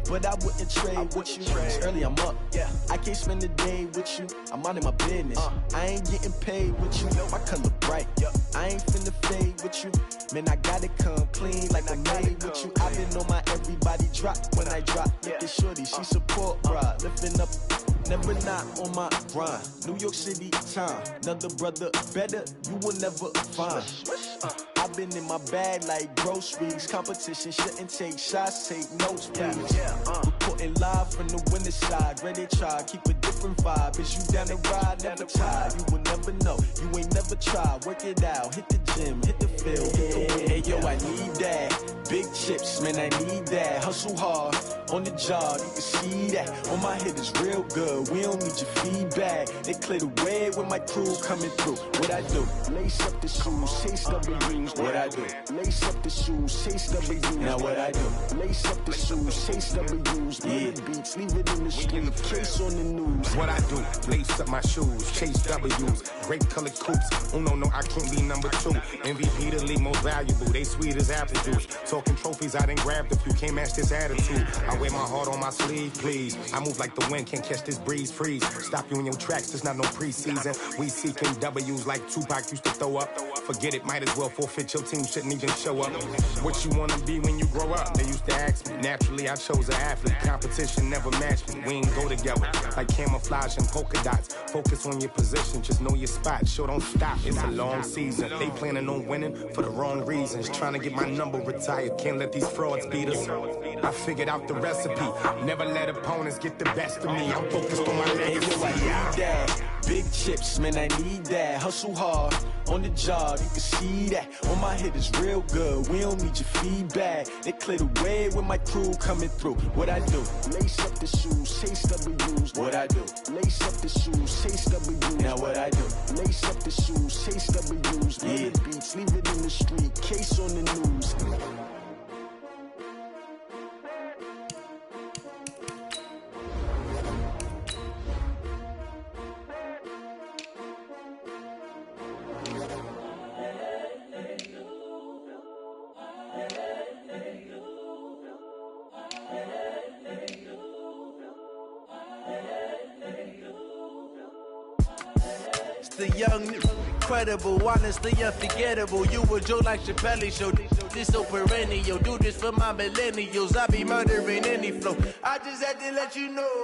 but I wouldn't trade with you. It's early, I'm up. Yeah, I can't spend the day with you. I'm minding my business. I ain't getting paid with you. My color bright. I ain't finna fade with you. Man, I gotta come clean like I'm made with you. I've been on my everybody drop when I drop. Look at shorty, she support ride, lifting up. Never not on my grind. New York City time. Another brother better, you will never find. I've been in my bag like groceries. Competition shouldn't take shots, take notes, please. Reporting live from the winter side. Ready to try, keep a different vibe. Is you down the ride, never tired. You will never know, you ain't never tried. Work it out, hit the gym, hit the field, hit the wind. Hey yo, I need that. Big chips, man, I need that. Hustle hard, on the job, you can see that. On my head is real good, we don't need your feedback. They clear the way when my crew coming through. What I do? Lace up the shoes, chase W's. What I do? Lace up the shoes, chase W's. Now what I do? Lace up the shoes, chase W's. Yeah, beats, leave it in the street, case on the news. What I do? Lace up my shoes, chase W's. Great colored coops. Oh no, I can't be number 2. MVP the league most valuable. They sweet as apple juice. Talking trophies, I done grabbed a few. Can't match this attitude. I wear my heart on my sleeve, please. I move like the wind, can't catch this breeze, freeze. Stop you in your tracks, there's not no preseason. We seeking W's like Tupac used to throw up. Forget it, might as well forfeit. Your team shouldn't even show up. What you wanna be when you grow up? They used to ask me. Naturally, I chose an athlete. Competition never matched me. We ain't go together like camouflage and polka dots. Focus on your position, just know your spot. Sure, don't stop. It's a long season. They planning on winning for the wrong reasons. Trying to get my number retired. Can't let these frauds beat us. I figured out the recipe. Never let opponents get the best of me. I'm focused on my legacy. I need that. Big chips, man, I need that. Hustle hard, on the job, you can see that. On my head is real good, we don't need your feedback. They clear the way when my crew coming through. What I do? Lace up the shoes, chase W's. What I do? Lace up the shoes, chase W's. Now what I do? Lace up the shoes, chase W's. Yeah, beats, leave it in the street, case on the news. The young, incredible, honestly unforgettable. You a Joe like Chappelle show. This so perennial. Do this for my millennials. I be murdering any flow. I just had to let you know.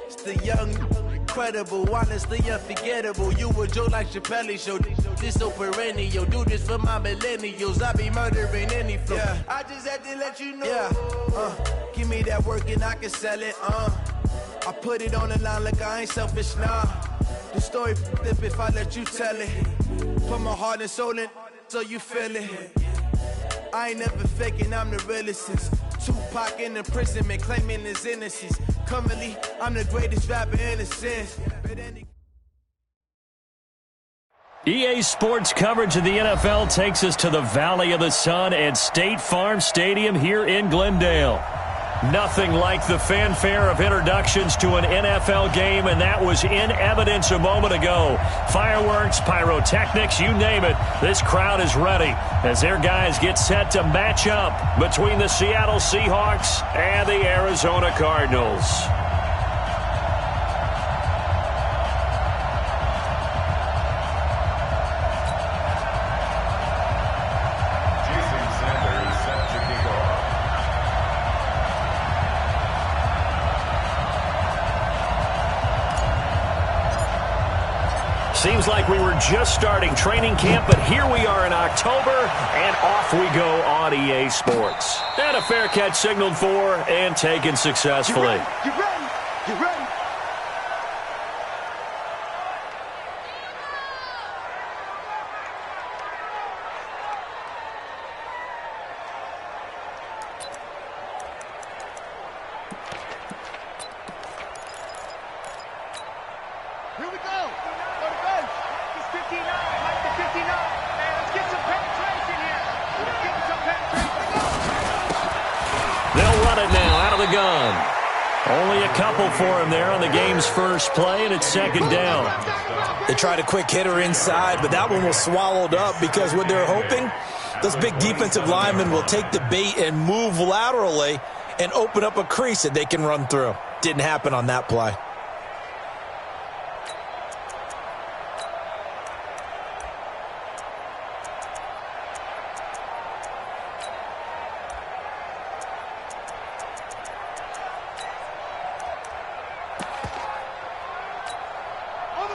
It's the young, incredible, honestly unforgettable. You a Joe like Chappelle show. This so perennial. Do this for my millennials. I be murdering any flow. Yeah. I just had to let you know. Yeah. Give me that work and I can sell it. I put it on the line like I ain't selfish, nah. The story flip if I let you tell it. Put my heart and soul in so you feel it. I ain't never faking, I'm the realest since Tupac in imprisonment, claiming his innocence. Currently, I'm the greatest rapper in a sense. EA Sports coverage of the NFL takes us to the Valley of the Sun at State Farm Stadium here in Glendale. Nothing like the fanfare of introductions to an NFL game, and that was in evidence a moment ago. Fireworks, pyrotechnics, you name it. This crowd is ready as their guys get set to match up between the Seattle Seahawks and the Arizona Cardinals. Seems like we were just starting training camp, but here we are in October, and off we go on EA Sports. And a fair catch signaled for and taken successfully. You ready? You ready? Here we go. Go to bench. It's 59. Like the 59. Man, let's get some penetration here. Let's get some penetration. They'll run it now out of the gun. Only a couple for him there on the game's first play, and it's second down. They tried a quick hitter inside, but that one was swallowed up because what they're hoping, those big defensive linemen will take the bait and move laterally and open up a crease that they can run through. Didn't happen on that play.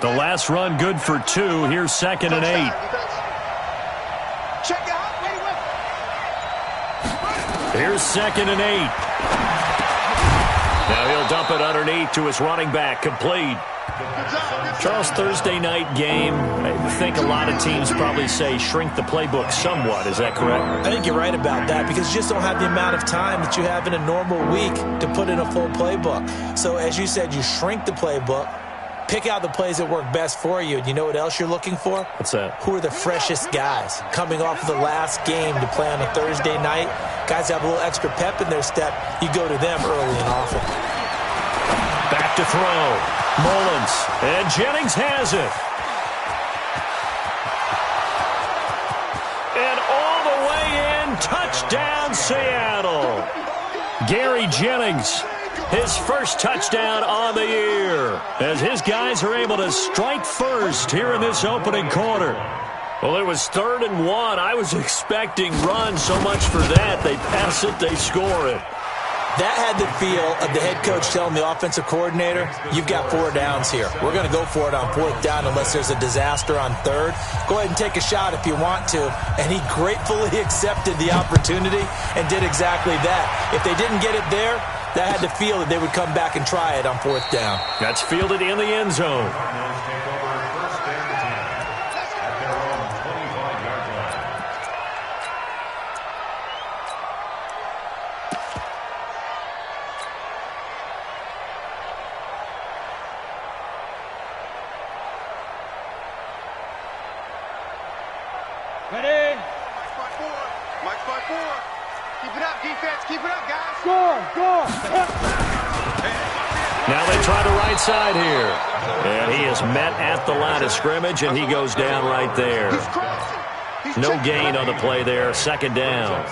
The last run good for 2. Here's 2nd and 8. Check out. Here's 2nd and 8. Now he'll dump it underneath to his running back. Complete. Charles, Thursday night game. I think a lot of teams probably say shrink the playbook somewhat. Is that correct? I think you're right about that because you just don't have the amount of time that you have in a normal week to put in a full playbook. So as you said, you shrink the playbook. Pick out the plays that work best for you. And you know what else you're looking for? What's that? Who are the freshest guys coming off of the last game to play on a Thursday night? Guys have a little extra pep in their step. You go to them early and often. Back to throw. Mullins. And Jennings has it. And all the way in. Touchdown, Seattle. Gary Jennings. His first touchdown on the year as his guys are able to strike first here in this opening quarter. Well, it was 3rd and 1. I was expecting run, so much for that. They pass it, they score it. That had the feel of the head coach telling the offensive coordinator, you've got 4 downs here. We're going to go for it on 4th down unless there's a disaster on 3rd. Go ahead and take a shot if you want to. And he gratefully accepted the opportunity and did exactly that. If they didn't get it there, that had the feel that they would come back and try it on 4th down. That's fielded in the end zone. Ready? Mike 5-4. Keep it up, defense. Keep it up, guys. Score. Now they try the right side here. And he is met at the line of scrimmage, and he goes down right there. No gain on the play there. 2nd down.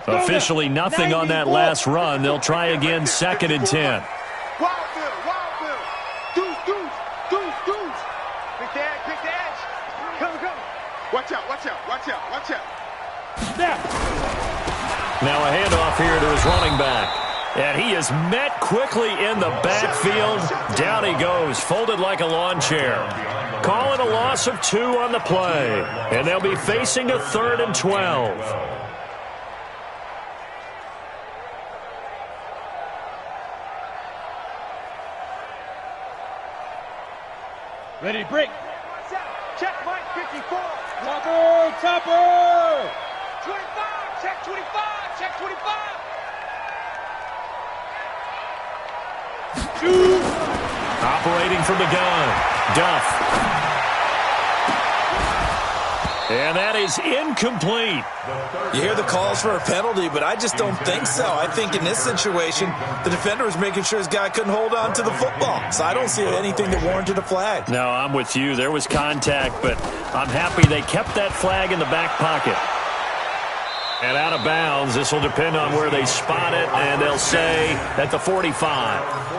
Officially nothing on that last run. They'll try again 2nd and 10. Watch out. Now a handoff here to his running back. And he is met quickly in the backfield. Down he goes, folded like a lawn chair. Calling a loss of 2 on the play. And they'll be facing a 3rd and 12. Ready, break. Check Mike 54. Topper. 25. Check 25. Check 25. Operating from the gun. Duff. And that is incomplete. You hear the calls for a penalty, but I just don't think so. I think in this situation, the defender was making sure his guy couldn't hold on to the football. So I don't see anything that warranted a flag. No, I'm with you. There was contact, but I'm happy they kept that flag in the back pocket. And out of bounds, this will depend on where they spot it, and they'll say at the 45.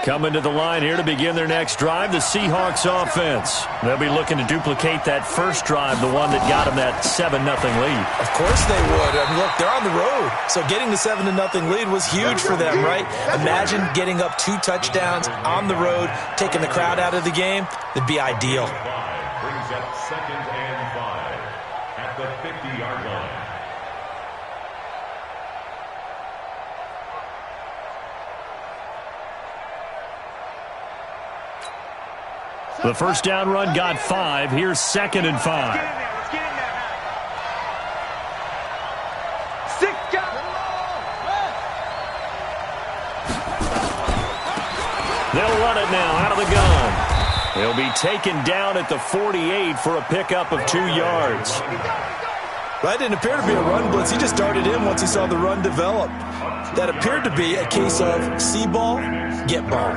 Coming to the line here to begin their next drive, the Seahawks offense. They'll be looking to duplicate that first drive, the one that got them that 7-0 lead. Of course they would. I mean, look, they're on the road. So getting the 7-0 lead was huge for them, right? Imagine getting up 2 touchdowns on the road, taking the crowd out of the game. It'd be ideal. Brings up 2nd and 5 at the 50-yard line. The first down run got 5. Here's 2nd and 5. Let's get in there. 6 guys. They'll run it now out of the gun. He'll be taken down at the 48 for a pickup of 2 yards. That didn't appear to be a run blitz. He just darted in once he saw the run develop. That appeared to be a case of see ball, get ball.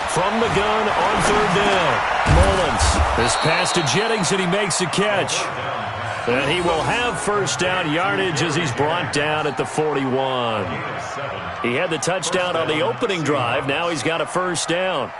From the gun on third down. Mullins. This pass to Jennings, and he makes a catch. And he will have first down yardage as he's brought down at the 41. He had the touchdown on the opening drive. Now he's got a first down.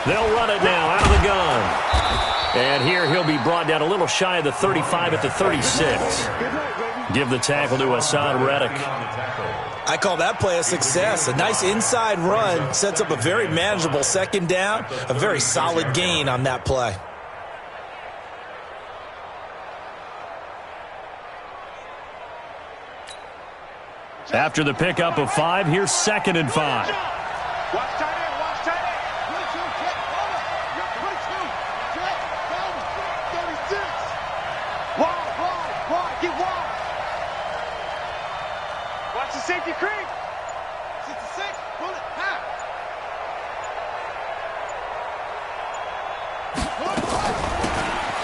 They'll run it now out of the gun. And here he'll be brought down a little shy of the 35 at the 36. Give the tackle to Hassan Reddick. I call that play a success. A nice inside run sets up a very manageable second down. A very solid gain on that play. After the pickup of 5, here's 2nd and 5. Safety creep. 66. Pull it. Half.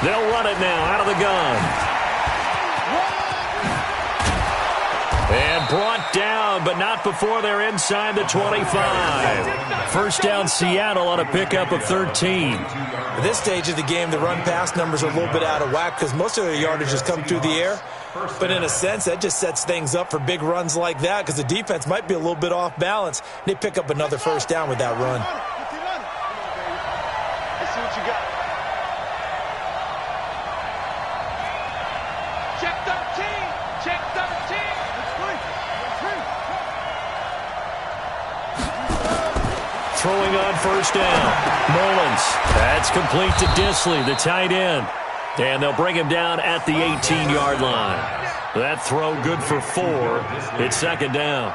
They'll run it now out of the gun. And brought down, but not before they're inside the 25. First down Seattle on a pickup of 13. At this stage of the game, the run-pass numbers are a little bit out of whack because most of their yardage has come through the air. But in a sense, that just sets things up for big runs like that because the defense might be a little bit off balance. They pick up another first down with that run. Let's see what you got. Check 13. Check 13. Throwing on first down. Mullins. That's complete to Disley, the tight end. And they'll bring him down at the 18-yard line. That throw good for 4. It's second down.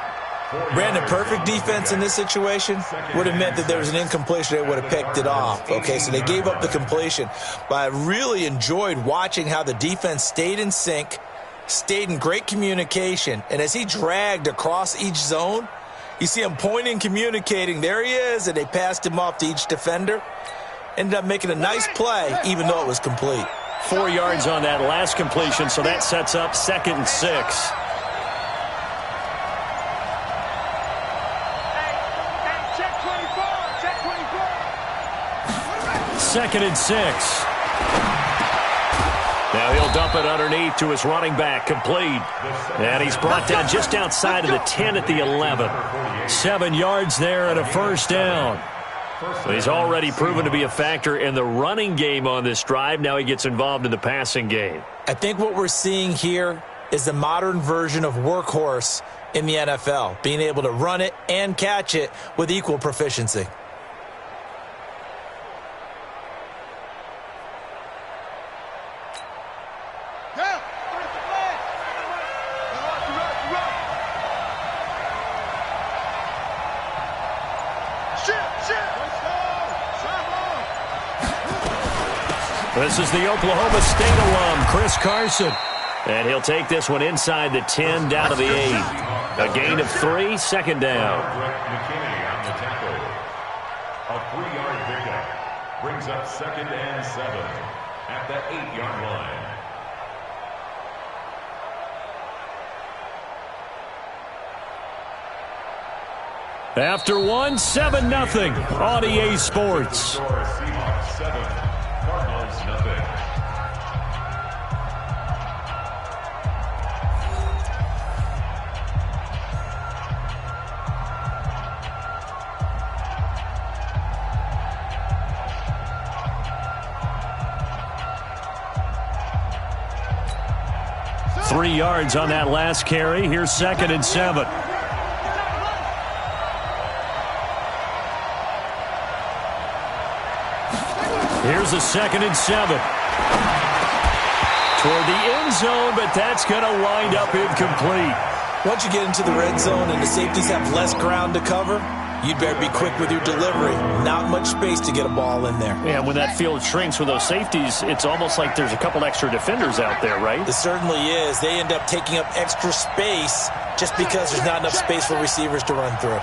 Brandon, perfect defense in this situation would have meant that there was an incompletion. They would have picked it off. Okay, so they gave up the completion. But I really enjoyed watching how the defense stayed in sync, stayed in great communication. And as he dragged across each zone, you see him pointing, communicating. There he is, and they passed him off to each defender. Ended up making a nice play, even though it was complete. 4 yards on that last completion, so that sets up 2nd and 6. Check 24. Check 24. 2nd and 6. Now he'll dump it underneath to his running back, complete. And he's brought down just outside of the 10 at the 11. 7 yards there and a first down. He's already proven to be a factor in the running game on this drive. Now he gets involved in the passing game. I think what we're seeing here is the modern version of workhorse in the NFL, being able to run it and catch it with equal proficiency. This is the Oklahoma State alum, Chris Carson. And he'll take this one inside the 10, down to the 8. A gain of 3, second down. A 3-yard pickup brings up 2nd and 7 at the 8-yard line. After 1, 7-0 on EA Sports. Seahawks 7, Cardinals nothing. Three yards on that last carry. Here's 2nd and 7. Here's a 2nd and 7. Toward the end zone, but that's going to wind up incomplete. Once you get into the red zone and the safeties have less ground to cover, you'd better be quick with your delivery. Not much space to get a ball in there. Yeah, when that field shrinks with those safeties, it's almost like there's a couple extra defenders out there, right? It certainly is. They end up taking up extra space just because there's not enough space for receivers to run through.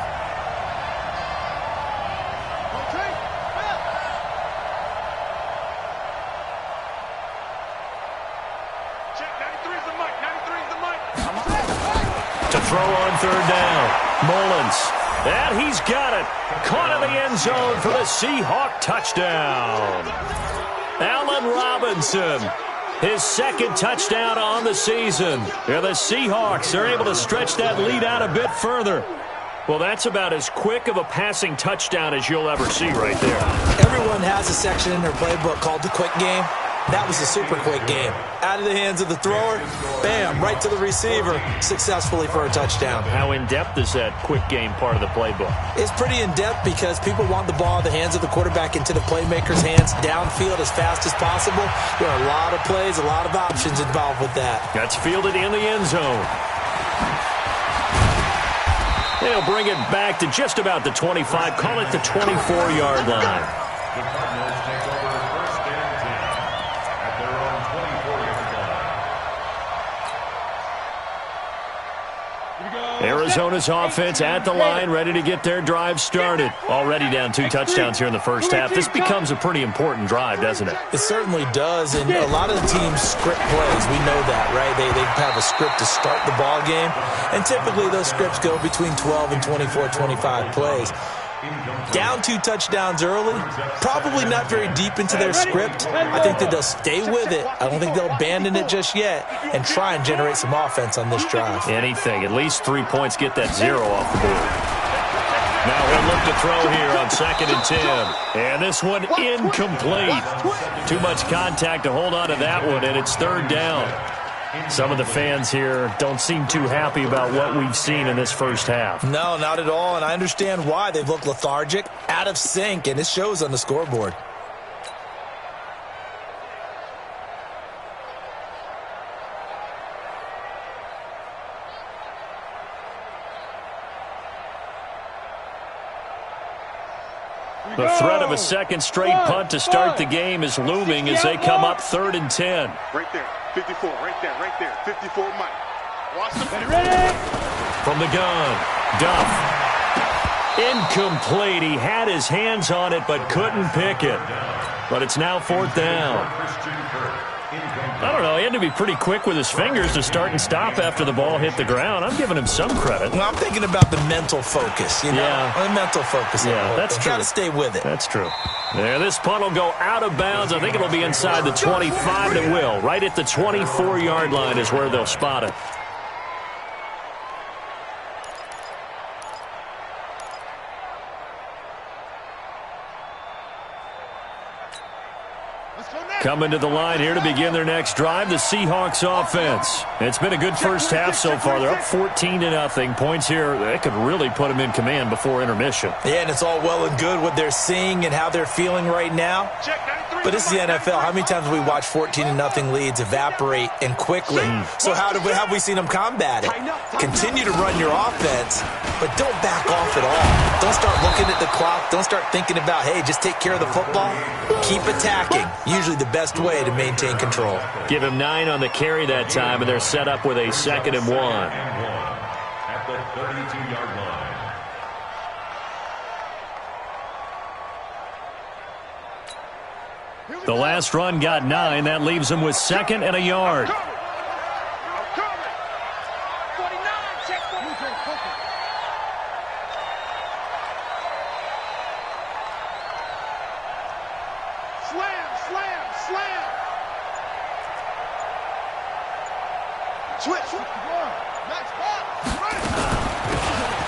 To throw on 3rd down. Mullins. And he's got it. Caught in the end zone for the Seahawk touchdown. Allen Robinson. His 2nd touchdown on the season. And the Seahawks are able to stretch that lead out a bit further. Well, that's about as quick of a passing touchdown as you'll ever see right there. Everyone has a section in their playbook called the quick game. That was a super quick game. Out of the hands of the thrower, bam, right to the receiver, successfully for a touchdown. How in-depth is that quick game part of the playbook? It's pretty in-depth because people want the ball in the hands of the quarterback into the playmaker's hands downfield as fast as possible. There are a lot of plays, a lot of options involved with that. That's fielded in the end zone. They'll bring it back to just about the 25, call it the 24-yard line. The Cardinals take over 1st and 10 at their own 24-yard line. Arizona's offense at the line, ready to get their drive started. Already down 2 touchdowns here in the first half. This becomes a pretty important drive, doesn't it? It certainly does, and a lot of the teams script plays. We know that, right? They have a script to start the ball game, and typically those scripts go between 12 and 24, 25 plays. Down 2 touchdowns early, probably not very deep into their script. I think that they'll stay with it. I don't think they'll abandon it just yet and try and generate some offense on this drive. Anything. At least 3 points, get that 0 off the board. Now he'll look to throw here on 2nd and 10. And this one incomplete. Too much contact to hold on to that one, and it's 3rd down. Some of the fans here don't seem too happy about what we've seen in this first half. No, not at all, and I understand why. They've looked lethargic, out of sync, and it shows on the scoreboard. The threat of a 2nd straight punt to start the game is looming as they come up 3rd and 10. Right there, 54, right there, 54 Mike. Watch the From the gun, Duff. Incomplete. He had his hands on it but couldn't pick it. But it's now 4th down. I don't know. He had to be pretty quick with his fingers to start and stop after the ball hit the ground. I'm giving him some credit. Well, I'm thinking about the mental focus, you know? Yeah. The mental focus. Yeah, that's true. Got to stay with it. That's true. There, this punt will go out of bounds. I think it'll be inside the 25, and it will. Right at the 24-yard line is where they'll spot it. Coming to the line here to begin their next drive, the Seahawks offense. It's been a good first half so far. They're up 14-0. Points here, they could really put them in command before intermission. Yeah, and it's all well and good what they're seeing and how they're feeling right now. But this is the NFL. How many times have we watched 14-0 leads evaporate and quickly? So how have we seen them combat it? Continue to run your offense, but don't back off at all. Don't start looking at the clock. Don't start thinking about, hey, just take care of the football. Keep attacking. Usually the best way to maintain control. Give him 9 on the carry that time, and they're set up with a 2nd and 1. At the 32-yard line. The last run got 9. That leaves them with 2nd and a yard.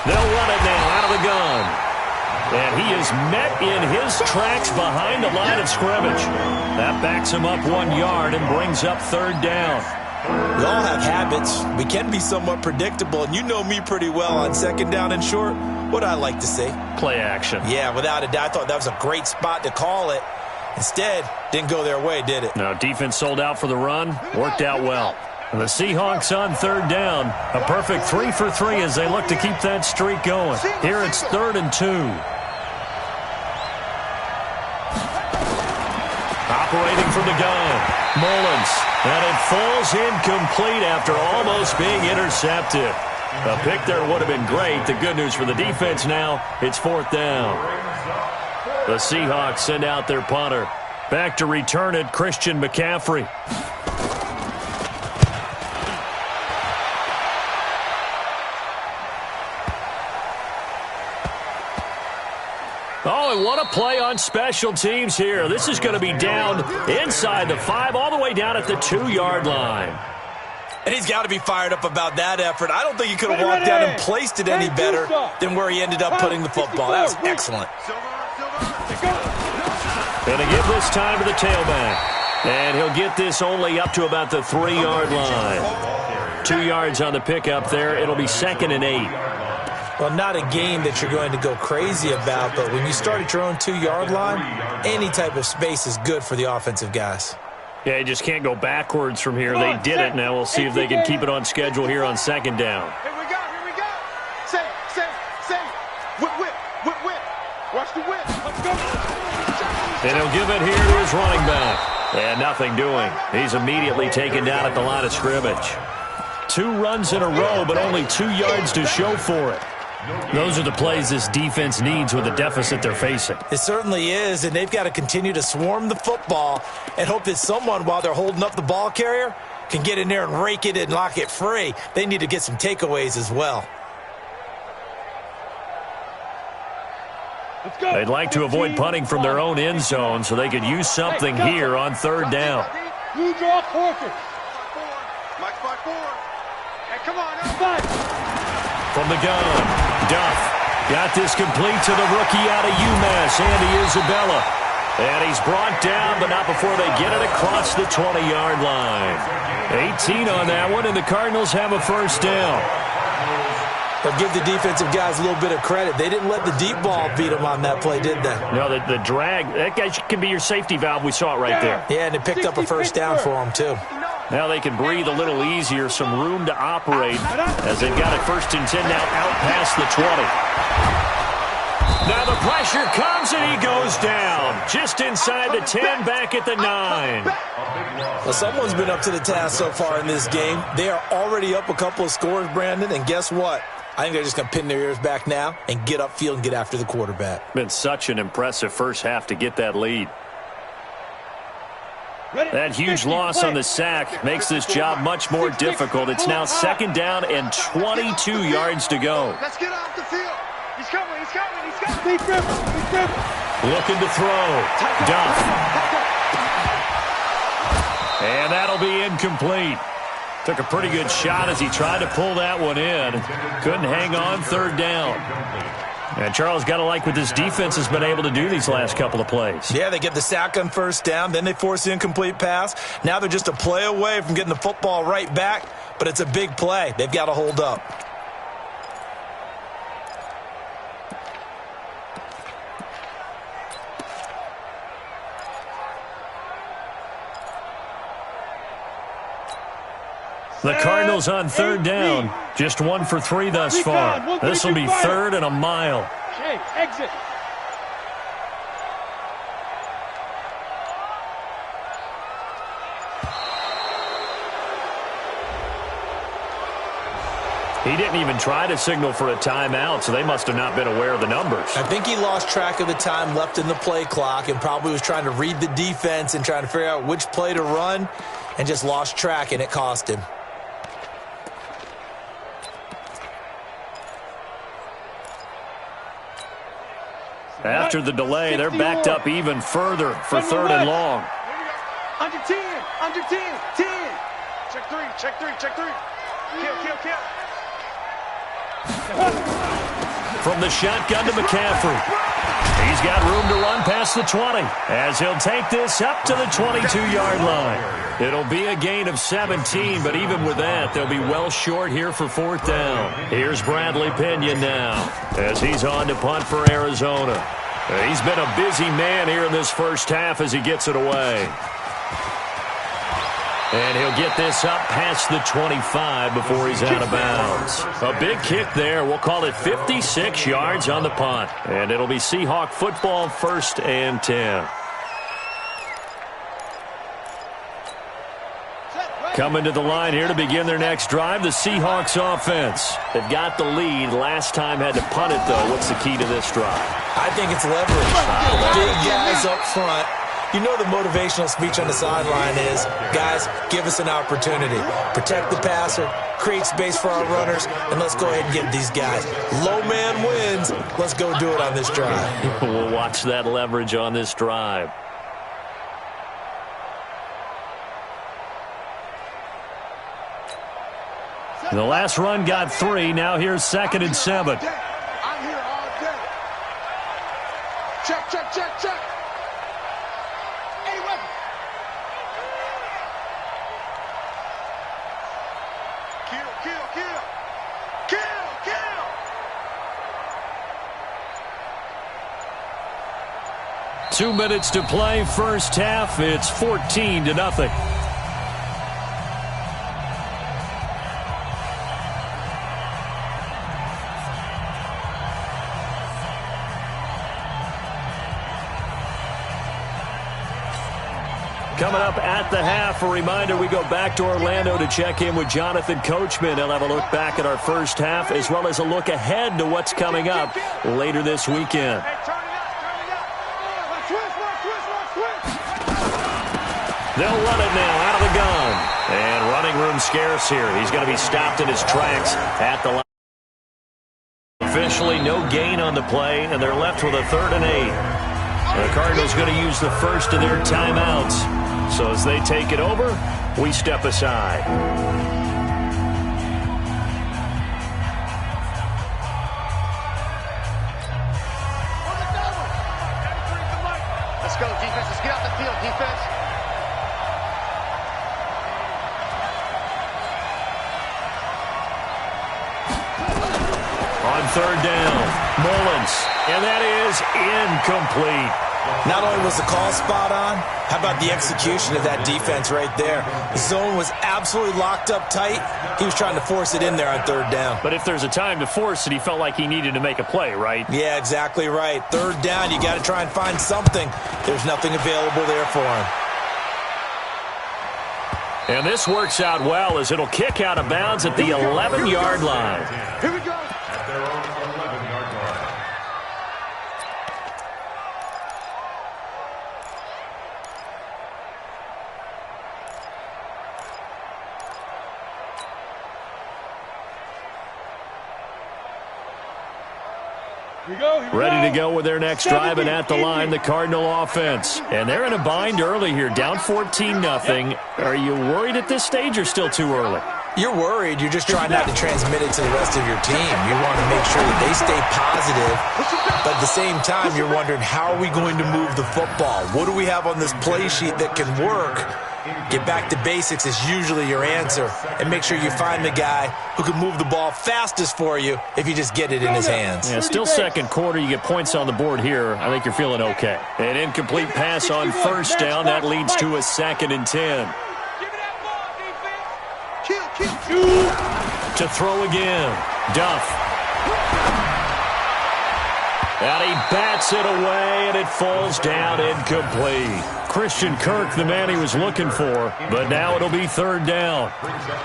They'll run it now out of the gun. And he is met in his tracks behind the line of scrimmage. That backs him up 1 yard and brings up 3rd down. We all have habits. We can be somewhat predictable, and you know me pretty well on 2nd down and short. What I like to say? Play action. Yeah, without a doubt. I thought that was a great spot to call it. Instead, didn't go their way, did it? No, defense sold out for the run. Worked out well. And the Seahawks on third down. A perfect 3 for 3 as they look to keep that streak going. Here it's 3rd and 2. Operating from the gun, Mullins. And it falls incomplete after almost being intercepted. A pick there would have been great. The good news for the defense now, it's 4th down. The Seahawks send out their punter. Back to return it, Christian McCaffrey. Oh, and what a play on special teams here. This is going to be down inside the 5, all the way down at the 2-yard line. And he's got to be fired up about that effort. I don't think he could have walked down and placed it any better than where he ended up putting the football. That was excellent. Going to give this time to the tailback. And he'll get this only up to about the 3-yard line. 2 yards on the pickup there. It'll be 2nd and 8. Well, not a game that you're going to go crazy about, but when you start at your own 2-yard line, any type of space is good for the offensive guys. Yeah, you just can't go backwards from here. They did it. Now we'll see if they can keep it on schedule here on 2nd down. Here we go. Say. Whip. Watch the whip. Let's go. And he'll give it here to his running back. And nothing doing. He's immediately taken down at the line of scrimmage. 2 runs in a row, but only 2 yards to show for it. Those are the plays this defense needs with the deficit they're facing. It certainly is, and they've got to continue to swarm the football and hope that someone, while they're holding up the ball carrier, can get in there and rake it and lock it free. They need to get some takeaways as well. They'd like to avoid punting from their own end zone so they could use something here on 3rd down. You draw quarter. Mike 5-4. Hey, come on. From the gun, Duff got this complete to the rookie out of UMass, Andy Isabella. And he's brought down, but not before they get it across the 20-yard line. 18 on that one, and the Cardinals have a 1st down. But give the defensive guys a little bit of credit. They didn't let the deep ball beat them on that play, did they? No, the drag, that guy can be your safety valve. We saw it right there. Yeah, and it picked up a 1st down for them, too. Now they can breathe a little easier, some room to operate as they've got it 1st and 10 now out past the 20. Now the pressure comes and he goes down just inside the 10, back at the 9. Well, someone's been up to the task so far in this game. They are already up a couple of scores, Brandon, and guess what? I think they're just going to pin their ears back now and get upfield and get after the quarterback. Been such an impressive first half to get that lead. That huge loss on the sack makes this job much more difficult. It's now 2nd down and 22 yards to go. Let's get off the field. He's coming. Looking to throw. Duff. And that'll be incomplete. Took a pretty good shot as he tried to pull that one in. Couldn't hang on 3rd down. And Charles, got to like what this defense has been able to do these last couple of plays. Yeah, they get the sack on 1st down, then they force the incomplete pass. Now they're just a play away from getting the football right back, but it's a big play. They've got to hold up. The Cardinals on 3rd down. Just 1 for 3 thus far. This will be 3rd and a mile. Okay, exit. He didn't even try to signal for a timeout, so they must have not been aware of the numbers. I think he lost track of the time left in the play clock and probably was trying to read the defense and trying to figure out which play to run and just lost track, and it cost him. After the delay, they're backed up even further for 3rd and long. Under 10. Check 3. Kill. From the shotgun to McCaffrey. He's got room to run past the 20 as he'll take this up to the 22-yard line. It'll be a gain of 17, but even with that, they'll be well short here for 4th down. Here's Bradley Pinion now as he's on to punt for Arizona. He's been a busy man here in this first half as he gets it away. And he'll get this up past the 25 before he's out of bounds. A big kick there. We'll call it 56 yards on the punt. And it'll be Seahawk football, 1st and 10. Coming to the line here to begin their next drive, the Seahawks offense. They've got the lead. Last time had to punt it, though. What's the key to this drive? I think it's leverage. Big guys up front. You know the motivational speech on the sideline is, guys, give us an opportunity. Protect the passer, create space for our runners, and let's go ahead and get these guys. Low man wins. Let's go do it on this drive. We'll watch that leverage on this drive. The last run got 3. Now here's 2nd and 7. I'm here all day. Check, check, check, check. Any weapon. Kill, kill, kill. Kill, kill. Two minutes to play, first half. It's 14-0. Coming up at the half, a reminder, we go back to Orlando to check in with Jonathan Coachman. He'll have a look back at our first half as well as a look ahead to what's coming up later this weekend. They'll run it now out of the gun. And running room scarce here. He's going to be stopped in his tracks at the line. Officially no gain on the play, and they're left with a 3rd and 8. The Cardinals going to use the first of their timeouts. So as they take it over, we step aside. Let's go, defense. Let's get out the field, defense. On 3rd down, Mullins, and that is incomplete. Not only was the call spot on, how about the execution of that defense right there? The zone was absolutely locked up tight. He was trying to force it in there on 3rd down. But if there's a time to force it, he felt like he needed to make a play, right? Yeah, exactly right. 3rd down, you got to try and find something. There's nothing available there for him. And this works out well as it'll kick out of bounds at the 11-yard line. Here we go. At their own 11-yard line. Ready to go with their next drive, and at the line, the Cardinal offense. And they're in a bind early here, down 14-0. Are you worried at this stage or still too early? You're worried. You're just trying not to transmit it to the rest of your team. You want to make sure that they stay positive, but at the same time, you're wondering, how are we going to move the football? What do we have on this play sheet that can work? Get back to basics is usually your answer, and make sure you find the guy who can move the ball fastest for you if you just get it in his hands. Yeah, still second quarter. You get points on the board here. I think you're feeling okay. An incomplete pass on 1st down. That leads to a 2nd and 10. To throw again. Duff. And he bats it away, and it falls down incomplete. Christian Kirk, the man he was looking for, but now it'll be 3rd down.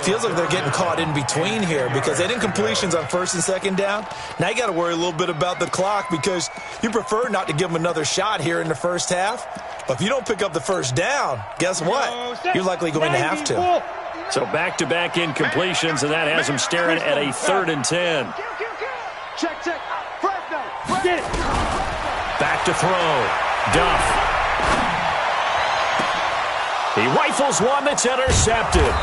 Feels like they're getting caught in between here because they did incompletions on 1st and 2nd down. Now you got to worry a little bit about the clock because you prefer not to give them another shot here in the first half. But if you don't pick up the 1st down, guess what? You're likely going to have to. So back-to-back incompletions, and that has him staring at a 3rd and 10. Check, check. First down. Get it. Back to throw. Duff. He rifles one that's intercepted.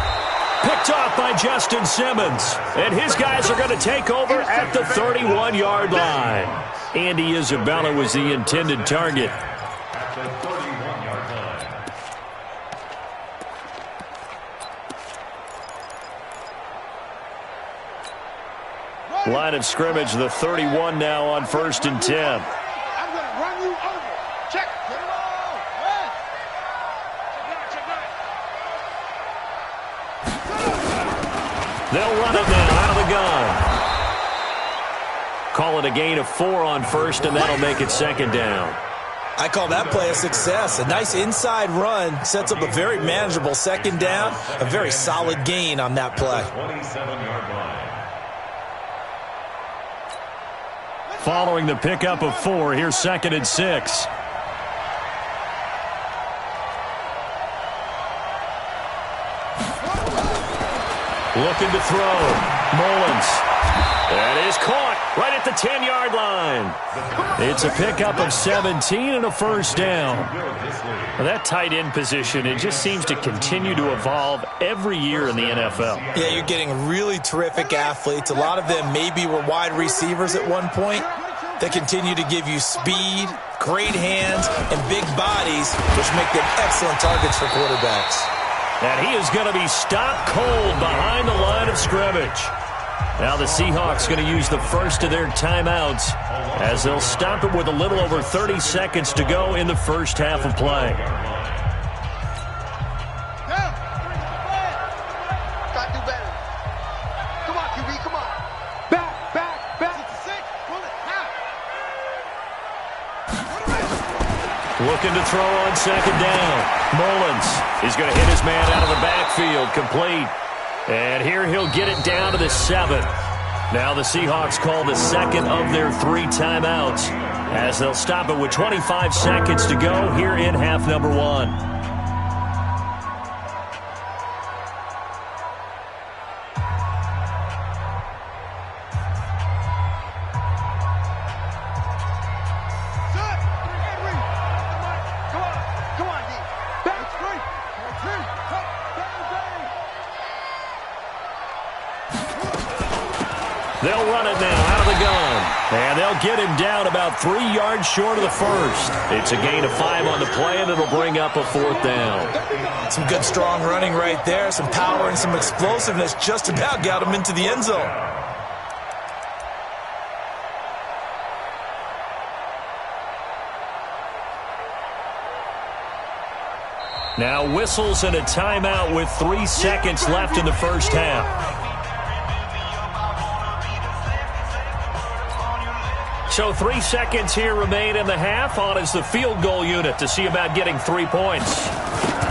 Picked off by Justin Simmons. And his guys are going to take over at the 31-yard line. Andy Isabella was the intended target. At the 31-yard line. Line of scrimmage, the 31 now on 1st and 10. I'm going to run you They'll run it now out of the gun. Call it a gain of 4 on first, and that'll make it second down. I call that play a success. A nice inside run sets up a very manageable second down. A very solid gain on that play. 27-yard line. Following the pickup of 4, here's 2nd and 6. Looking to throw. Mullins. That is caught right at the 10-yard line. It's a pickup of 17 and a first down. Well, that tight end position, it just seems to continue to evolve every year in the NFL. Yeah, you're getting really terrific athletes. A lot of them maybe were wide receivers at one point. They continue to give you speed, great hands, and big bodies, which make them excellent targets for quarterbacks. And he is going to be stopped cold behind the line of scrimmage. Now the Seahawks going to use the first of their timeouts as they'll stop it with a little over 30 seconds to go in the first half of play. Got to do better. Come on, QB, come on. Back. It's a 6. Pull it. Half. Looking to throw on second down. Mullins is going to hit his man out of the backfield. Complete. And here he'll get it down to the 7. Now the Seahawks call the second of their 3 timeouts as they'll stop it with 25 seconds to go here in half number 1. They'll run it now out of the gun. And they'll get him down about 3 yards short of the first. It's a gain of 5 on the play, and it'll bring up a 4th down. Some good strong running right there. Some power and some explosiveness just about got him into the end zone. Now whistles and a timeout with 3 seconds left in the first half. So 3 seconds here remain in the half. On is the field goal unit to see about getting 3 points.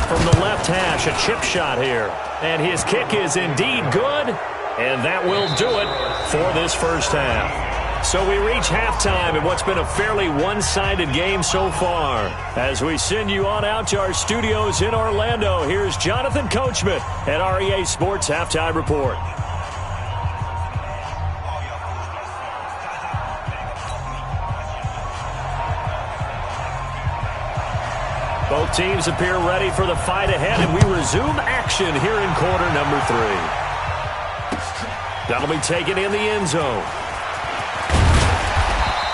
From the left hash, a chip shot here. And his kick is indeed good. And that will do it for this first half. So we reach halftime in what's been a fairly one-sided game so far. As we send you on out to our studios in Orlando, here's Jonathan Coachman at REA Sports Halftime Report. Both teams appear ready for the fight ahead, and we resume action here in quarter number 3. That'll be taken in the end zone.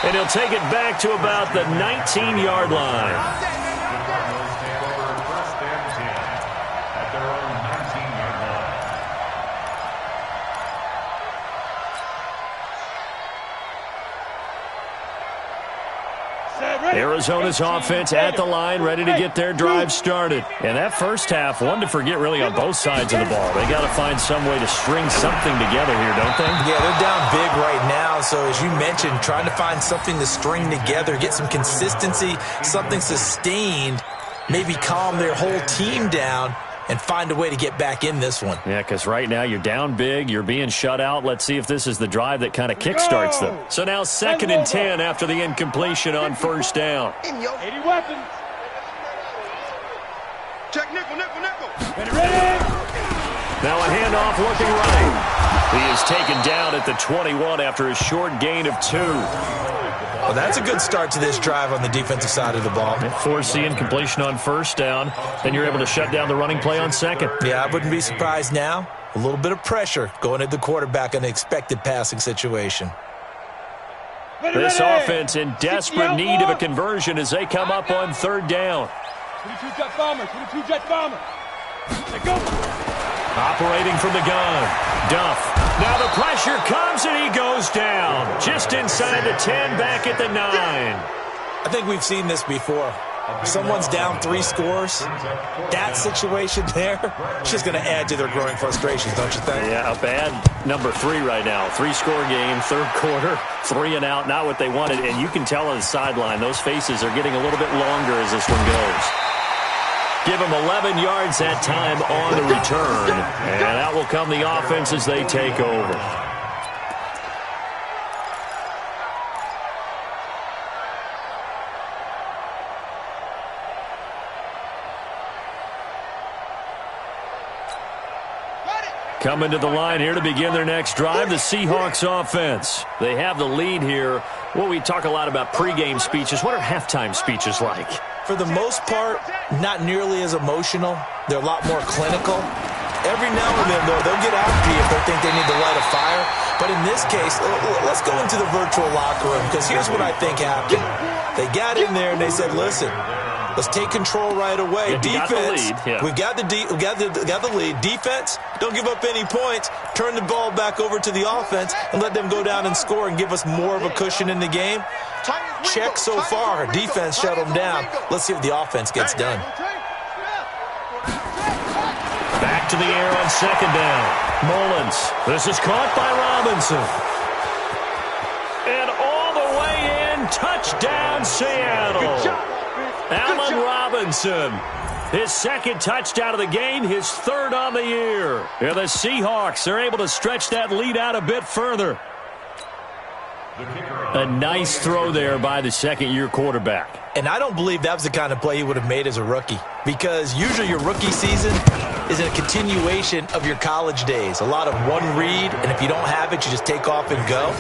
And he'll take it back to about the 19-yard line. Arizona's offense at the line, ready to get their drive started. And that first half, one to forget really on both sides of the ball. They got to find some way to string something together here, don't they? Yeah, they're down big right now. So as you mentioned, trying to find something to string together, get some consistency, something sustained, maybe calm their whole team down and find a way to get back in this one. Yeah, because right now you're down big, you're being shut out. Let's see if this is the drive that kind of kickstarts them. So now 2nd and 10 after the incompletion on first down. 80 weapons. Check nickel. Ready. Now a handoff looking right. He is taken down at the 21 after a short gain of 2. Well, that's a good start to this drive on the defensive side of the ball. Force the incompletion on first down. Then you're able to shut down the running play on second. Yeah, I wouldn't be surprised now. A little bit of pressure going at the quarterback in an expected passing situation. This offense in desperate need of a conversion as they come up on 3rd down. 22 jet bomber. Let's go. Operating from the gun, Duff. Now the pressure comes and he goes down. Just inside the 10, back at the 9. I think we've seen this before. someone's down 3 scores, that situation there, it's just going to add to their growing frustrations, don't you think? Yeah, a bad number 3 right now. 3-score game, third quarter, 3 and out, not what they wanted. And you can tell on the sideline, those faces are getting a little bit longer as this one goes. Give them 11 yards that time on the return. And out will come the offense as they take over. Coming to the line here to begin their next drive, the Seahawks offense. They have the lead here. Well, we talk a lot about pregame speeches. What are halftime speeches like? For the most part, not nearly as emotional. They're a lot more clinical. Every now and then, though, they'll get after you if they think they need to light a fire. But in this case, let's go into the virtual locker room, because here's what I think happened. They got in there and they said, listen, let's take control right away. Defense, we've got the lead. Defense, don't give up any points. Turn the ball back over to the offense and let them go down and score and give us more of a cushion in the game. Check so far. Defense shut them down. Let's see if the offense gets done. Back to the air on second down. Mullins. This is caught by Robinson. And all the way in. Touchdown, Seattle. Allen Robinson, his second touchdown of the game, his third on the year. And the Seahawks are able to stretch that lead out a bit further. A nice throw there by the second-year quarterback. And I don't believe that was the kind of play he would have made as a rookie, because usually your rookie season is a continuation of your college days. A lot of one read, and if you don't have it, you just take off and go.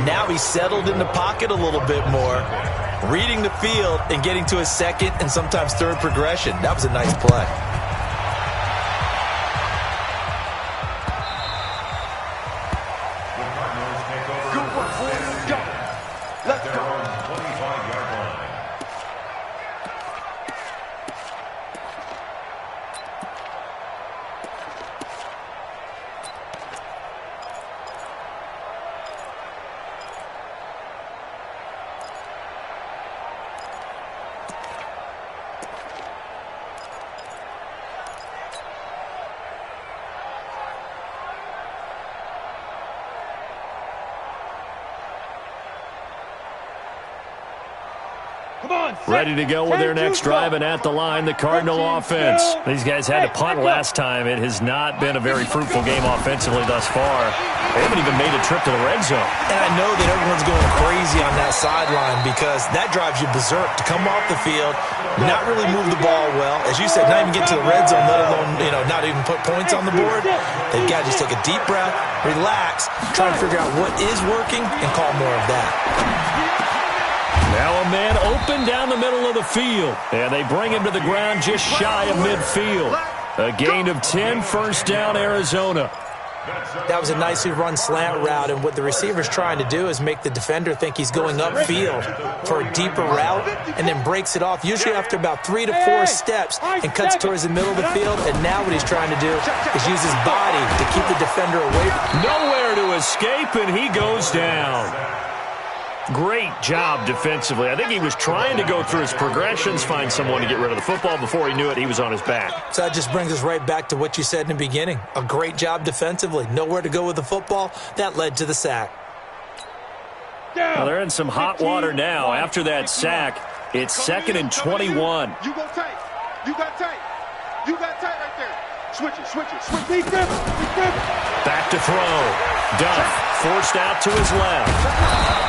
Now he's settled in the pocket a little bit more, reading the field and getting to his second and sometimes third progression. That was a nice play. Ready to go with their next drive, and at the line, the Cardinal offense. These guys had to punt last time. It has not been a very fruitful game offensively thus far. They haven't even made a trip to the red zone. And I know that everyone's going crazy on that sideline, because that drives you berserk to come off the field, not really move the ball well. As you said, not even get to the red zone, let alone, not even put points on the board. They've got to just take a deep breath, relax, try to figure out what is working, and call more of that. Now a man open down the middle of the field, and they bring him to the ground just shy of midfield. A gain of 10, first down, Arizona. That was a nicely run slant route, and what the receiver's trying to do is make the defender think he's going upfield for a deeper route, and then breaks it off, usually after about 3 to 4 steps, and cuts towards the middle of the field. And now what he's trying to do is use his body to keep the defender away. Nowhere to escape, and he goes down. Great job defensively. I think he was trying to go through his progressions, find someone to get rid of the football. Before he knew it, he was on his back. So that just brings us right back to what you said in the beginning. A great job defensively. Nowhere to go with the football. That led to the sack. Well, they're in some hot water now. After that sack, it's 2nd and 21. You go tight. You got tight. You got tight right there. Switch it. Back to throw. Duff forced out to his left.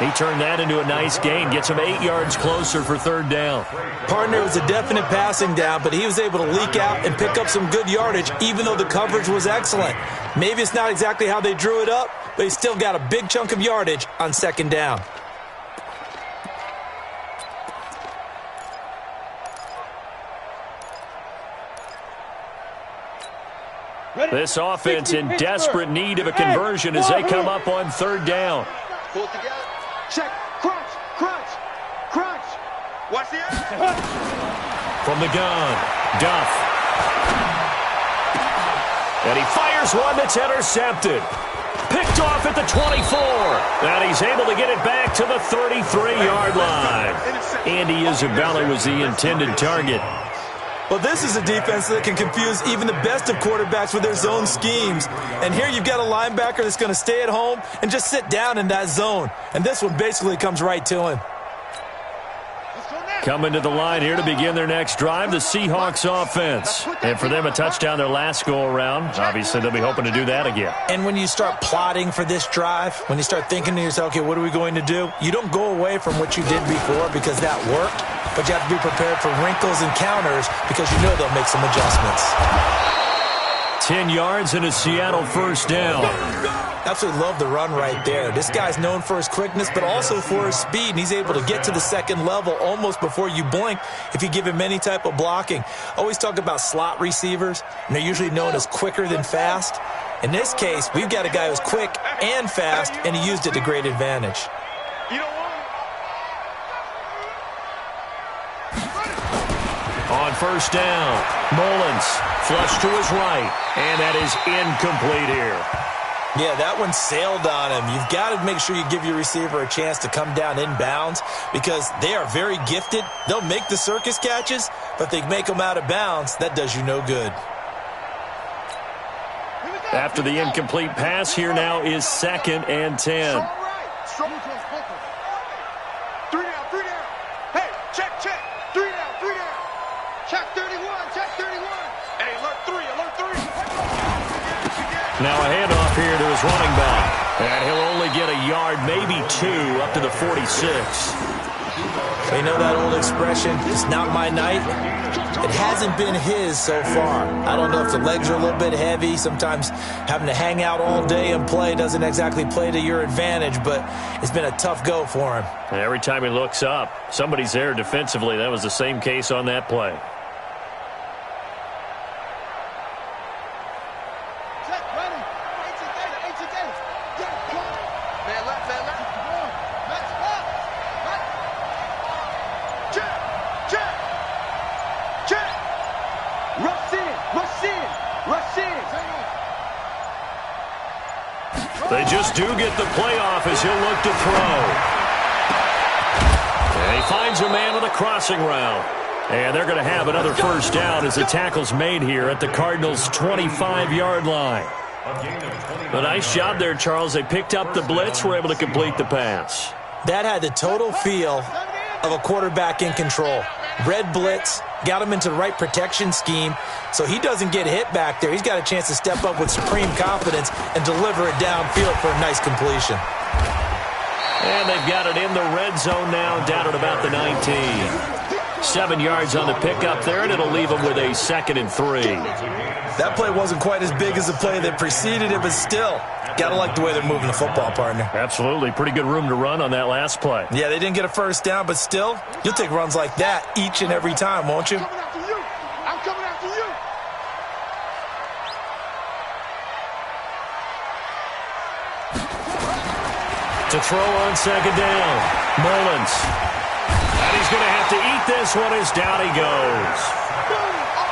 He turned that into a nice gain, gets him 8 yards closer for third down. Partner, was a definite passing down, but he was able to leak out and pick up some good yardage, even though the coverage was excellent. Maybe it's not exactly how they drew it up, but he still got a big chunk of yardage on second down. This offense in desperate need of a conversion as they come up on third down. Pull it together. Check. Crunch. Watch the action. From the gun, Duff. And he fires one that's intercepted. picked off at the 24. And he's able to get it back to the 33-yard line. Andy Isabella was the intended target. Well, this is a defense that can confuse even the best of quarterbacks with their zone schemes. And here you've got a linebacker that's going to stay at home and just sit down in that zone. And this one basically comes right to him. Coming to the line here to begin their next drive, the Seahawks offense. And for them, a touchdown their last go-around. Obviously, they'll be hoping to do that again. And when you start plotting for this drive, when you start thinking to yourself, okay, what are we going to do? You don't go away from what you did before because that worked, but you have to be prepared for wrinkles and counters because you know they'll make some adjustments. 10 yards and a Seattle first down. Absolutely love the run right there. This guy's known for his quickness, but also for his speed, and he's able to get to the second level almost before you blink if you give him any type of blocking. Always talk about slot receivers, and they're usually known as quicker than fast. In this case, we've got a guy who's quick and fast, and he used it to great advantage. On first down, Mullins flush to his right, and that is incomplete here. Yeah, that one sailed on him. You've got to make sure you give your receiver a chance to come down inbounds because they are very gifted. They'll make the circus catches, but if they make them out of bounds, that does you no good. After the incomplete pass, here now is 2nd and 10. Now a handoff here to his running back. And he'll only get a yard, maybe 2, up to the 46. You know that old expression, it's not my night? It hasn't been his so far. I don't know if the legs are a little bit heavy. Sometimes having to hang out all day and play doesn't exactly play to your advantage, but it's been a tough go for him. And every time he looks up, somebody's there defensively. That was the same case on that play. They just do get the playoff as he'll look to throw. And he finds a man with a crossing route. And they're going to have another first down as the tackle's made here at the Cardinals' 25-yard line. A nice job there, Charles. They picked up the blitz, were able to complete the pass. That had the total feel of a quarterback in control. Red blitz, got him into the right protection scheme, so he doesn't get hit back there. He's got a chance to step up with supreme confidence and deliver it downfield for a nice completion. And they've got it in the red zone now, down at about the 19. 7 yards on the pickup there, and it'll leave them with a 2nd and 3. That play wasn't quite as big as the play that preceded it, but still, got to like the way they're moving the football, partner. Absolutely. Pretty good room to run on that last play. Yeah, they didn't get a first down, but still, you'll take runs like that each and every time, won't you? I'm coming after you. To throw on 2nd down, Mullins. And he's going to have to eat this one as down he goes.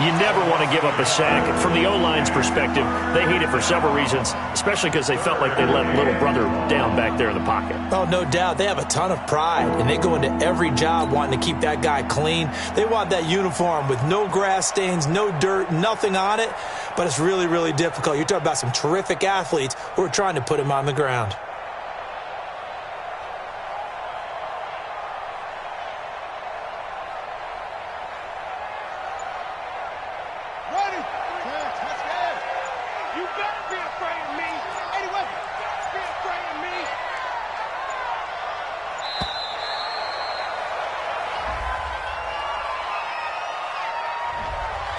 You never want to give up a sack. From the O-line's perspective, they hate it for several reasons, especially because they felt like they let little brother down back there in the pocket. Oh, no doubt. They have a ton of pride, and they go into every job wanting to keep that guy clean. They want that uniform with no grass stains, no dirt, nothing on it, but it's really, really difficult. You're talking about some terrific athletes who are trying to put him on the ground.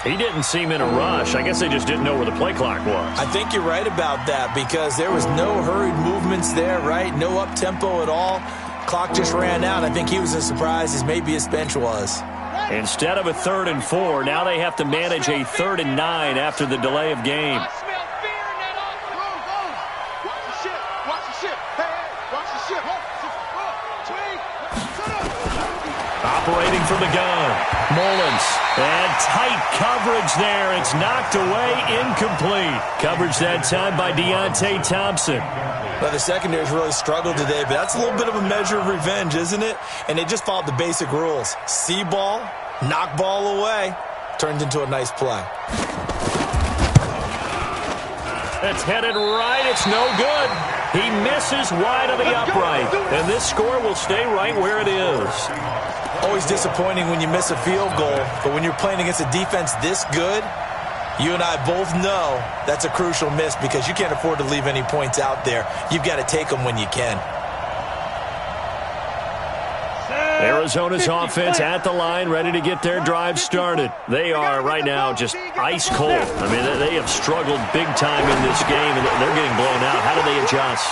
He didn't seem in a rush. I guess they just didn't know where the play clock was. I think you're right about that because there was no hurried movements there, right? No up-tempo at all. Clock just ran out. I think he was as surprised as maybe his bench was. Instead of a 3rd and 4, now they have to manage a 3rd and 9 after the delay of game. operating from the gun. Mullins. And tight coverage there. It's knocked away, incomplete. Coverage that time by Deontay Thompson. Well, the secondary's really struggled today, but that's a little bit of a measure of revenge, isn't it? And they just followed the basic rules. See ball, knock ball away. Turns into a nice play. It's headed right. It's no good. He misses wide of the upright. And this score will stay right where it is. Always disappointing when you miss a field goal, but when you're playing against a defense this good, you and I both know that's a crucial miss because you can't afford to leave any points out there. You've got to take them when you can. Arizona's offense at the line, ready to get their drive started. They are right now just ice cold. I mean, they have struggled big time in this game, and they're getting blown out. How do they adjust?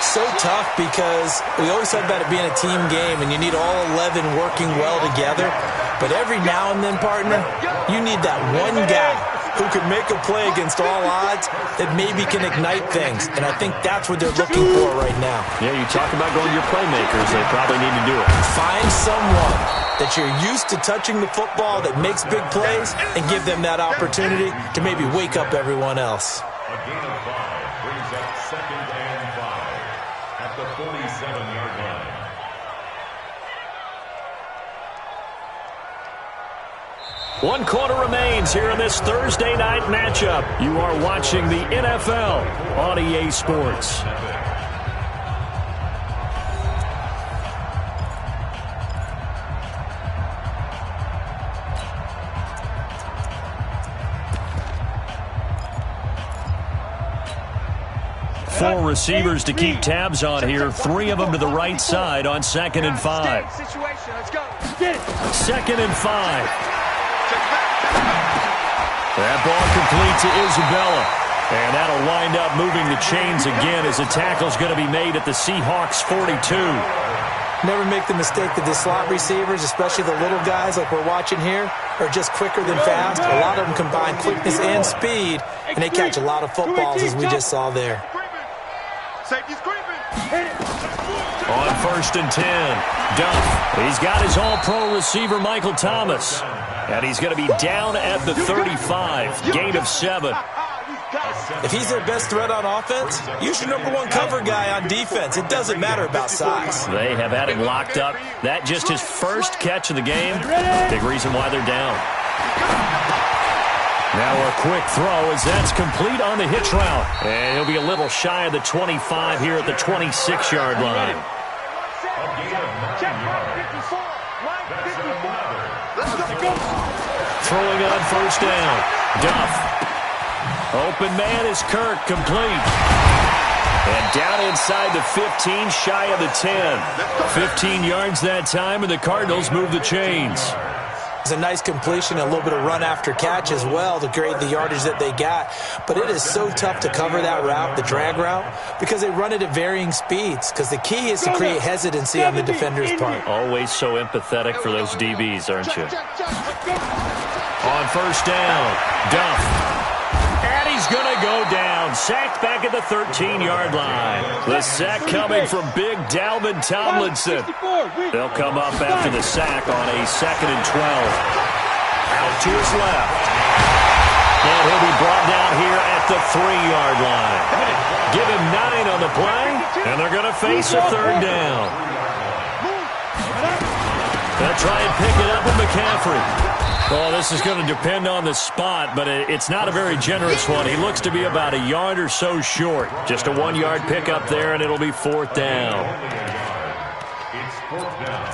So tough because we always said about it being a team game, and you need all 11 working well together. But every now and then, partner, you need that one guy who could make a play against all odds that maybe can ignite things. And I think that's what they're looking for right now. Yeah, you talk about going to your playmakers. They probably need to do it. Find someone that you're used to touching the football that makes big plays and give them that opportunity to maybe wake up everyone else. A gain of 5 brings up 2nd and 5 at the 47-yard line. One quarter remains here in this Thursday night matchup. You are watching the NFL on EA Sports. Four receivers to keep tabs on here. 3 of them to the right side on 2nd and 5. 2nd and 5. That ball complete to Isabella. And that'll wind up moving the chains again as the tackle's going to be made at the Seahawks 42. Never make the mistake that the slot receivers, especially the little guys like we're watching here, are just quicker than fast. A lot of them combine quickness and speed, and they catch a lot of footballs as we just saw there. Safety's creeping. On 1st and 10, Duff. He's got his all-pro receiver, Michael Thomas. And he's going to be down at the 35, gain of 7. If he's their best threat on offense, use your #1 cover guy on defense. It doesn't matter about size. They have had him locked up. That just his first catch of the game. Big reason why they're down. Now a quick throw as that's complete on the hitch route. And he'll be a little shy of the 25 here at the 26-yard line. Throwing on 1st down. Duff. Open man is Kirk, complete. And down inside the 15, shy of the 10. 15 yards that time, and the Cardinals move the chains. It's a nice completion, a little bit of run after catch as well to grade the yardage that they got. But it is so tough to cover that route, the drag route, because they run it at varying speeds. Because the key is to create hesitancy on the defender's part. Always so empathetic for those DBs, aren't you? On 1st down, Duff. And he's going to go down. Sacked back at the 13-yard line. The sack coming from big Dalvin Tomlinson. They'll come up after the sack on a 2nd and 12. Out to his left. And he'll be brought down here at the 3-yard line. Give him 9 on the play, and they're going to face a 3rd down. They'll try and pick it up with McCaffrey. Well, this is going to depend on the spot, but it's not a very generous one. He looks to be about a yard or so short. Just a 1-yard pickup there, and it'll be 4th down. It's 4th down.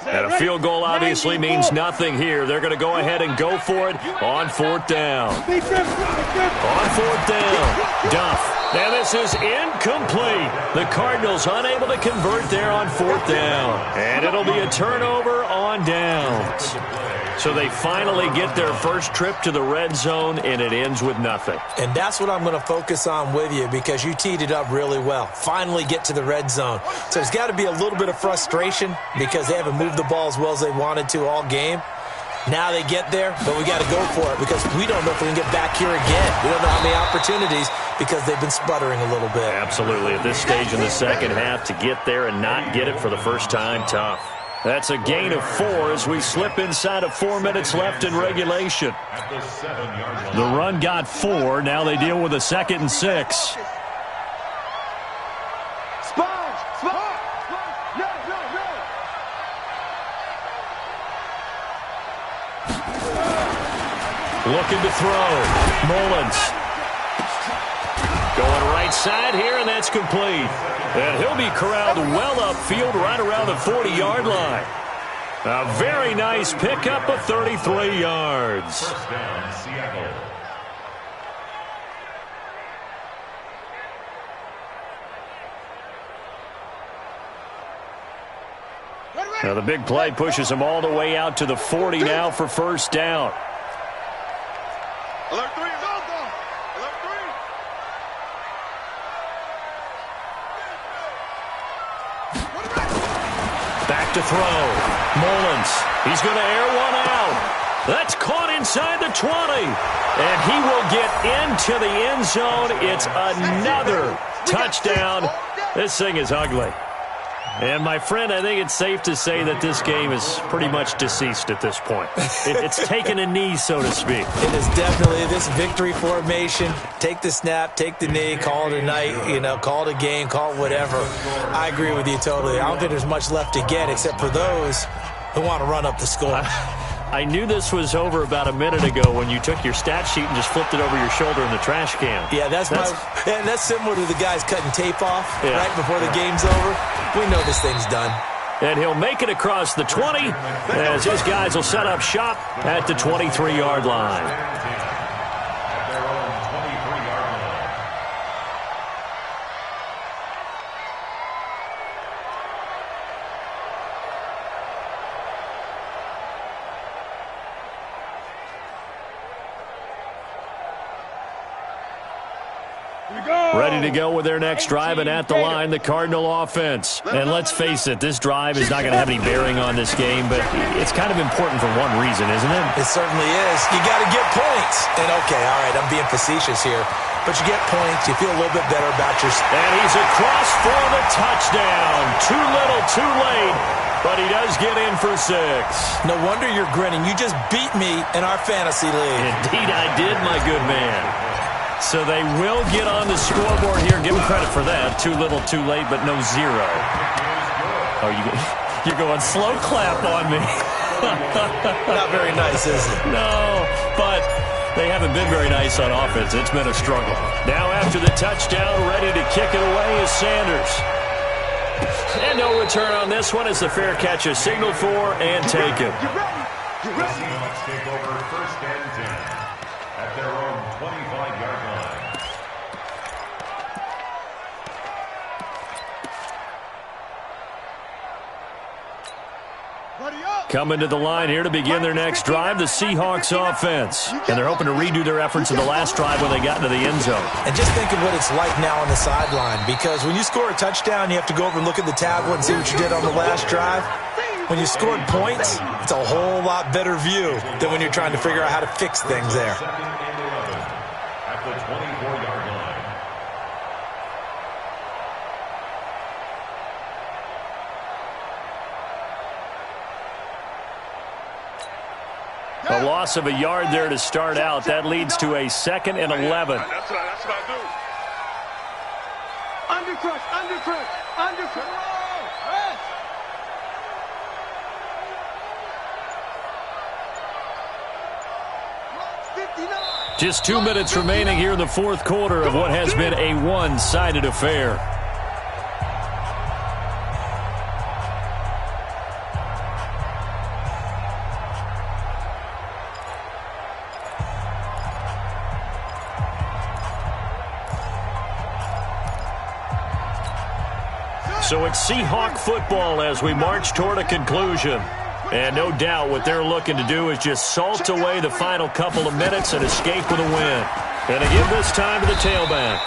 And a field goal obviously means nothing here. They're going to go ahead and go for it on 4th down. On 4th down, Duff. And this is incomplete. The Cardinals unable to convert there on 4th down. And it'll be a turnover on downs. So they finally get their first trip to the red zone, and it ends with nothing. And that's what I'm going to focus on with you because you teed it up really well. Finally get to the red zone. So there's got to be a little bit of frustration because they haven't moved the ball as well as they wanted to all game. Now they get there, but we got to go for it because we don't know if we can get back here again. We don't know how many opportunities because they've been sputtering a little bit. Absolutely. At this stage in the second half, to get there and not get it for the first time, tough. That's a gain of 4 as we slip inside of 4 minutes left in regulation. The run got 4. Now they deal with a 2nd and 6. Looking to throw. Mullins. Going right side here, and that's complete. And he'll be corralled well upfield right around the 40-yard line. A very nice pickup of 33 yards. First down, Seattle. Now the big play pushes him all the way out to the 40 now for first down. Alert 3 is on, though. Alert 3. Back to throw. Mullins. He's going to air one out. That's caught inside the 20. And he will get into the end zone. It's another touchdown. This thing is ugly. And, my friend, I think it's safe to say that this game is pretty much deceased at this point. It's taken a knee, so to speak. It is definitely this victory formation. Take the snap, take the knee, call it a night, call it a game, call it whatever. I agree with you totally. I don't think there's much left to get except for those who want to run up the score. I knew this was over about a minute ago when you took your stat sheet and just flipped it over your shoulder in the trash can. Yeah, that's similar to the guys cutting tape off right before the game's over. We know this thing's done. And he'll make it across the 20 as his guys will set up shop at the 23-yard line. Ready to go with their next drive, and at the line, the Cardinal offense. And let's face it, this drive is not going to have any bearing on this game, but it's kind of important for one reason, isn't it? It certainly is. You got to get points. And, okay, all right, I'm being facetious here. But you get points, you feel a little bit better about your... And he's across for the touchdown. Too little, too late. But he does get in for 6. No wonder you're grinning. You just beat me in our fantasy league. Indeed I did, my good man. So they will get on the scoreboard here. Give them credit for that. Too little, too late, but no 0. Oh, you're going slow clap on me. Not very nice, is it? No, but they haven't been very nice on offense. It's been a struggle. Now after the touchdown, ready to kick it away is Sanders. And no return on this one as the fair catch is signaled for and taken. The Seahawks take over first and 10 at their own 25-yard line. Coming to the line here to begin their next drive, the Seahawks offense. And they're hoping to redo their efforts in the last drive when they got into the end zone. And just think of what it's like now on the sideline, because when you score a touchdown, you have to go over and look at the tablet and see what you did on the last drive. When you scored points, it's a whole lot better view than when you're trying to figure out how to fix things there. Second and 11 at the 24-yard line. A loss of a yard there to start out. That leads to a 2nd and 11. That's what I do. Undercrush, undercrush, undercrush. Just 2 minutes remaining here in the fourth quarter of what has been a one-sided affair. So it's Seahawk football as we march toward a conclusion. And no doubt what they're looking to do is just salt away the final couple of minutes and escape with a win. And to give this time to the tailback.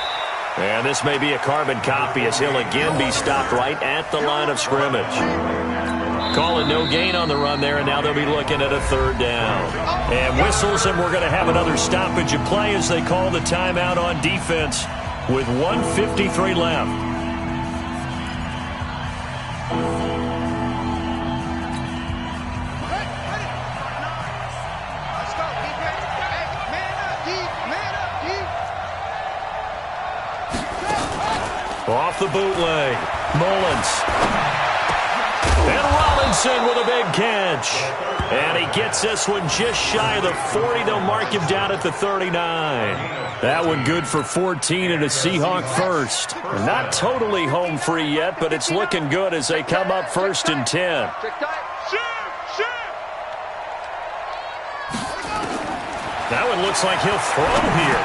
And this may be a carbon copy as he'll again be stopped right at the line of scrimmage. Call it no gain on the run there, and now they'll be looking at a 3rd down. And whistles, and we're going to have another stoppage of play as they call the timeout on defense. with 1:53 left. Off the bootleg, Mullins. And Robinson with a big catch. And he gets this one just shy of the 40. They'll mark him down at the 39. That one good for 14 and a Seahawk first. Not totally home free yet, but it's looking good as they come up 1st and 10. That one looks like he'll throw here.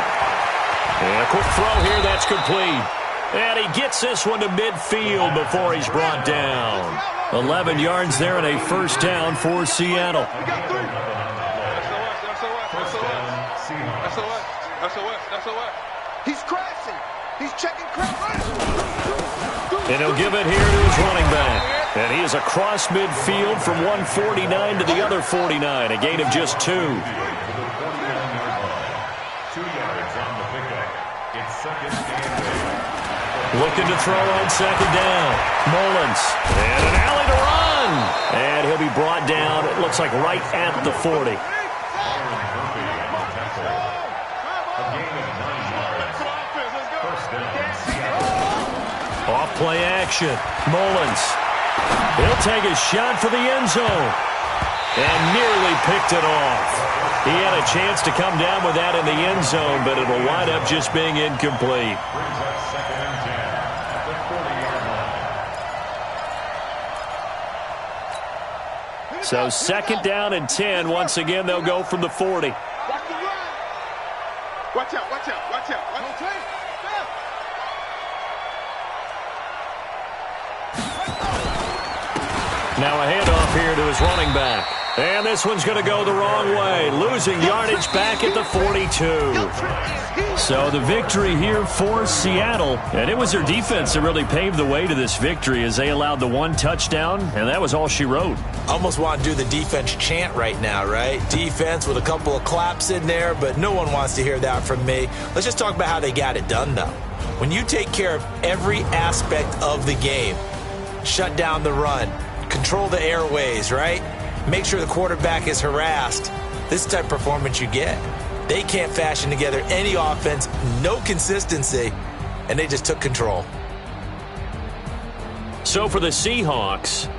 And a quick throw here, that's complete. And he gets this one to midfield before he's brought down. 11 yards there and a first down for Seattle. He's crashing. He's checking crash. And he'll give it here to his running back. And he is across midfield from 149 to the other 49. A gain of just 2. 2 yards on the pickup. It's 2nd and 8. Looking to throw on 2nd down. Mullins. And an alley to run. And he'll be brought down, it looks like right at the 40. Off play action. Mullins. He'll take a shot for the end zone. And nearly picked it off. He had a chance to come down with that in the end zone, but it'll wind up just being incomplete. So 2nd down and 10. Once again, they'll go from the 40. Watch out, watch out, watch out. Now a handoff here to his running back. And this one's going to go the wrong way. Losing yardage back at the 42. So the victory here for Seattle. And it was their defense that really paved the way to this victory as they allowed the 1 touchdown. And that was all she wrote. Almost want to do the defense chant right now, right? Defense with a couple of claps in there, but no one wants to hear that from me. Let's just talk about how they got it done, though. When you take care of every aspect of the game, shut down the run, control the airways, right? Make sure the quarterback is harassed. This is the type of performance you get. They can't fashion together any offense, no consistency, and they just took control. So for the Seahawks,